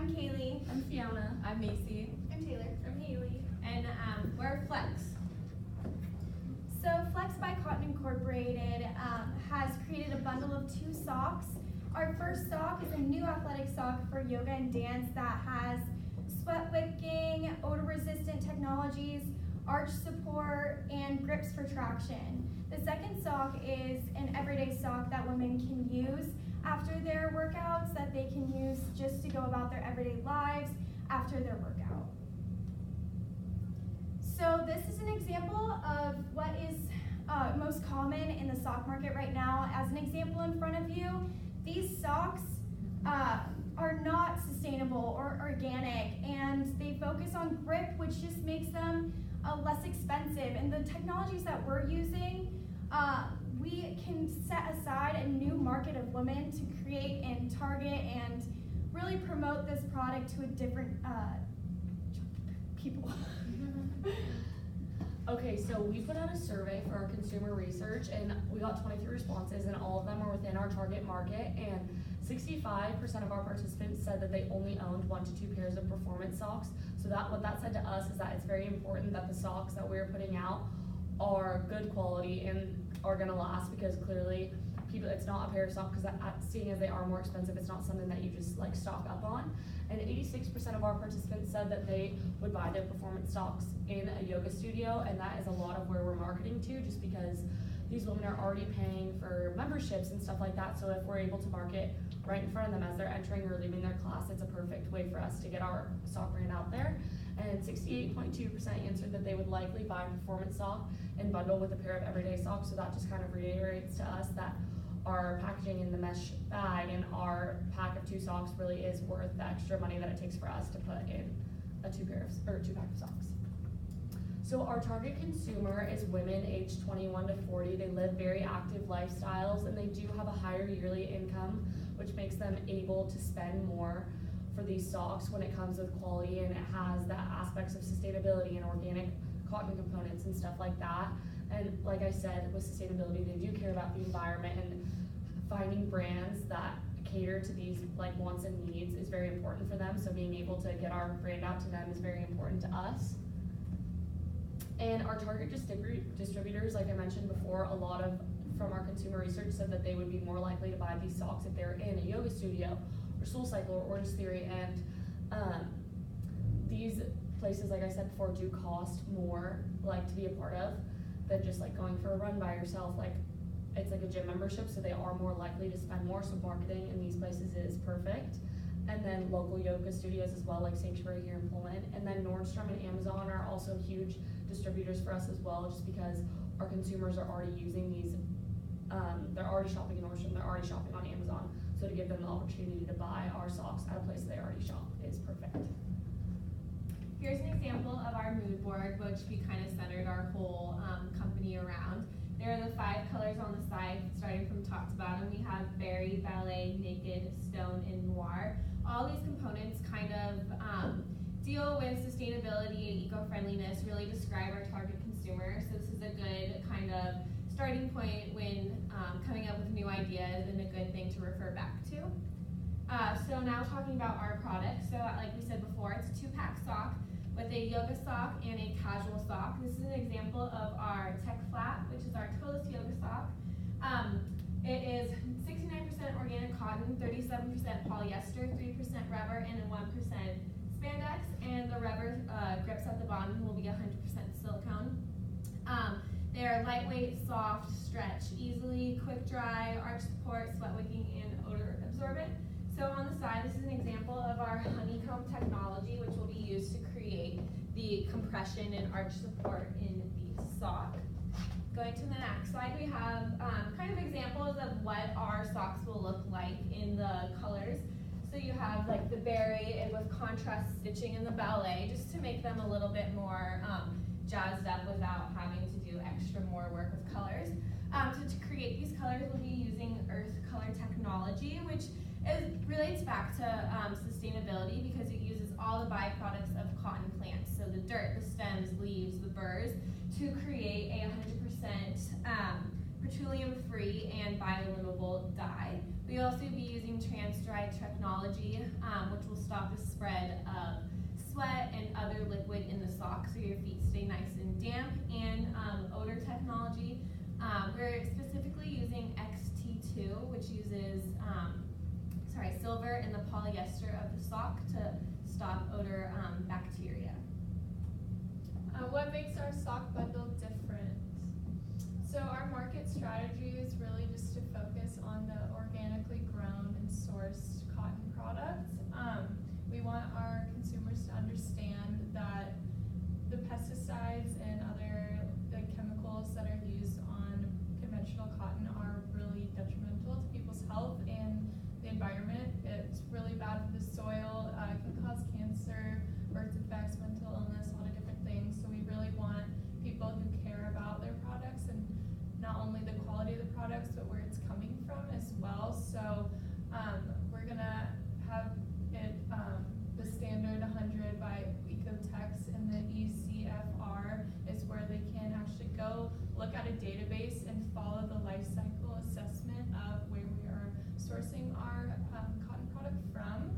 I'm Kaylee. I'm Fiona. I'm Macy. I'm Taylor. I'm Haley. And we're Flex. So Flex by Cotton Incorporated has created a bundle of 2 socks. Our first sock is a new athletic sock for yoga and dance that has sweat wicking, odor resistant technologies, arch support, and grips for traction. The second sock is an everyday sock that women can use after their workouts, that they can use just to go about their everyday lives after their workout. So this is an example of what is most common in the sock market right now. As an example in front of you, these socks are not sustainable or organic, and they focus on grip, which just makes them less expensive. And the technologies that we're using, we can set aside a new market of women to create and target and really promote this product to a different people. Okay, so we put out a survey for our consumer research, and we got 23 responses, and all of them are within our target market, and 65% of our participants said that they only owned 1 to 2 pairs of performance socks. So what that said to us is that it's very important that the socks that we're putting out are good quality and are gonna last, because clearly it's not a pair of socks, because seeing as they are more expensive, it's not something that you just like stock up on. And 86% of our participants said that they would buy their performance socks in a yoga studio, and that is a lot of where we're marketing to, just because these women are already paying for memberships and stuff like that. So if we're able to market right in front of them as they're entering or leaving their class, it's a perfect way for us to get our sock brand out there. And 68.2% answered that they would likely buy a performance sock and bundle with a pair of everyday socks. So that just kind of reiterates to us that our packaging in the mesh bag and our pack of 2 socks really is worth the extra money that it takes for us to put in a 2-pack of socks. So our target consumer is women aged 21 to 40. They live very active lifestyles, and they do have a higher yearly income, which makes them able to spend more for these socks when it comes with quality, and it has the aspects of sustainability and organic cotton components and stuff like that. And like I said, with sustainability, they do care about the environment, and finding brands that cater to these like wants and needs is very important for them. So being able to get our brand out to them is very important to us. And our target distributors, like I mentioned before, a lot of from our consumer research said that they would be more likely to buy these socks if they're in a yoga studio or SoulCycle or Orange Theory. And these places, like I said before, do cost more like to be a part of than just like going for a run by yourself. Like it's like a gym membership, so they are more likely to spend more. So marketing in these places is perfect. And then local yoga studios as well, like Sanctuary here in Pullman. And then Nordstrom and Amazon are also huge distributors for us as well, just because our consumers are already using these, they're already shopping in Nordstrom, they're already shopping on Amazon. So to give them the opportunity to buy our socks at a place they already shop is perfect. Here's an example of our mood board, which we kind of centered our whole company around. There are the 5 colors on the side, starting from top to bottom. We have berry, ballet, naked, stone, and noir. All these components kind of deal with sustainability and eco-friendliness, really describe our target consumer. So this is a good kind of starting point when coming up with new ideas, and a good thing to refer back to. So now talking about our product. So like we said before, it's a 2-pack sock with a yoga sock and a casual sock. This is an example of our Tech Flat, which is our toeless yoga sock. It is 69% organic cotton, 37% polyester, 3% rubber, and 1% spandex. And the rubber grips at the bottom will be 100% silicone. They are lightweight, soft, stretch easily, quick dry, arch support, sweat wicking, and odor absorbent. So on the side, this is an example of our honeycomb technology, which will be used to create the compression and arch support in the sock. Going to the next slide, we have kind of examples of what our socks will look like in the colors. So you have like the berry with contrast stitching and the ballet, just to make them a little bit more jazzed up without having to do extra more work with colors. So to create these colors, we'll be using earth color technology, which relates back to sustainability, because it uses all the byproducts of cotton plants, so the dirt, the stems, leaves, the burrs, to create a 100% petroleum-free and biodegradable dye. We'll also be using trans-dry technology which will stop the spread of sweat and other liquid in the sock so your feet stay nice and damp, and odor technology. We're specifically using XT2, which uses silver in the polyester of the sock to stop odor bacteria. What makes our sock bundle different? So our market strategy is really just to focus on the organically grown and sourced cotton products. We want our consumers to understand that the pesticides and other chemicals that are used on conventional cotton are really detrimental to people's health and the environment. It's really bad for the soil, it can cause cancer, birth defects, mental illness, a lot of different things. So we really want people who care about their products and not only the quality of the products, but where it's coming from as well. So we're gonna have it the standard 100 by Ecotex, and the ECFR is where they can actually go look at a database and follow the life cycle assessment of where we are sourcing our cotton product from.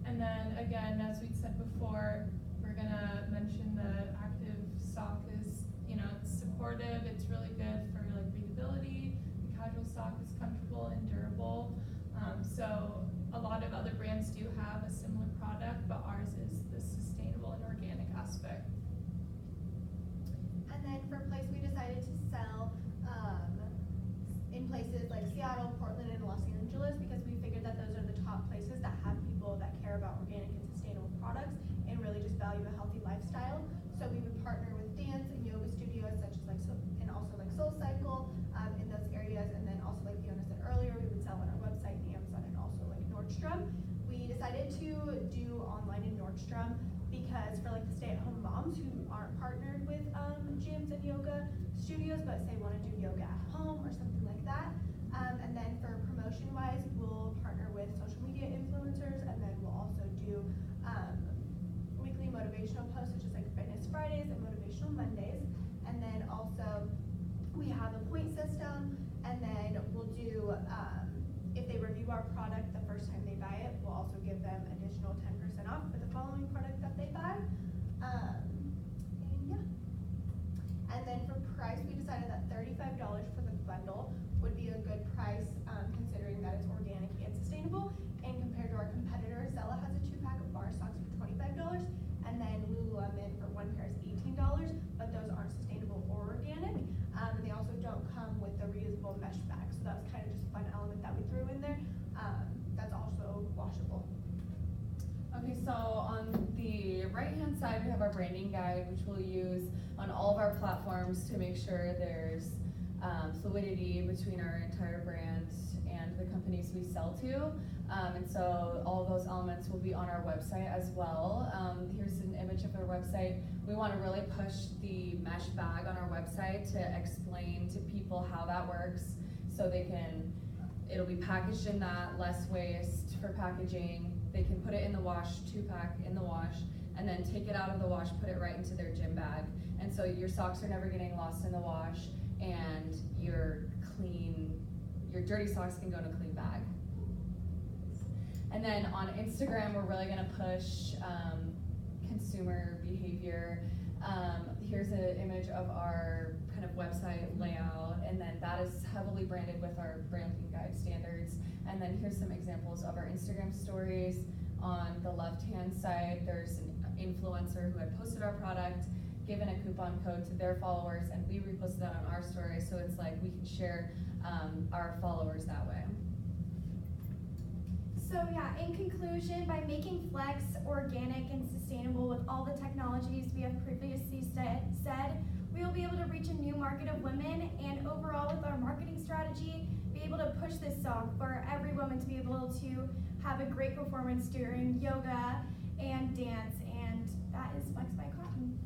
And then again, as we said before, we're gonna mention the active sock is, it's supportive, it's really good for like breathability. The casual sock is comfortable and durable. So a lot of other brands do have a similar product, but ours is the sustainable and organic aspect. And then for place, we decided to sell in places like Seattle, Portland, and Los Angeles, because we figured that those are the top places that have people that care about organic and sustainable products and really just value a healthy lifestyle. So we would partner with dance and yoga studios such as and also Soul Cycle in those areas, and then also like Fiona said earlier, we would sell on our website and Amazon and also like Nordstrom. We decided to do online in Nordstrom because for like the stay-at-home moms who aren't partnered with gyms and yoga studios, but say want to do yoga at home or something like that. And then for promotion-wise, we'll partner with social media influencers, and then we'll also do weekly motivational posts such as like Fitness Fridays and Motivational Mondays. And then also we have a point system, and then we'll do if they review our product the first time they buy it, we'll also give them additional 10% off for the following product that they buy. And yeah. And then for price, we decided that $35 for the bundle would be a good price, considering that it's organic and sustainable. And compared to our competitor, Zella has a 2-pack of bar socks for $25, and then Lululemon for 1 pair is $18, but those aren't sustainable or organic. And they also don't come with the reusable mesh bag, so that was kind of just a fun element that we threw in there. That's also washable. Okay, so on the right-hand side, we have our branding guide, which we'll use on all of our platforms to make sure there's fluidity between our entire brand and the companies we sell to. And so all of those elements will be on our website as well. Here's an image of our website. We want to really push the mesh bag on our website to explain to people how that works, so it'll be packaged in that, less waste for packaging. They can put it in the wash, 2-pack in the wash, and then take it out of the wash, put it right into their gym bag. And so your socks are never getting lost in the wash, and your dirty socks can go in a clean bag. And then on Instagram, we're really gonna push consumer behavior. Here's an image of our kind of website layout, and then that is heavily branded with our branding guide standards. And then here's some examples of our Instagram stories. On the left-hand side, there's an influencer who had posted our product, given a coupon code to their followers, and we reposted that on our story, so it's like we can share our followers that way. So yeah, in conclusion, by making Flex organic and sustainable with all the technologies we have previously said, we will be able to reach a new market of women, and overall with our marketing strategy, be able to push this sock for every woman to be able to have a great performance during yoga and dance, and that is Flex by Cotton.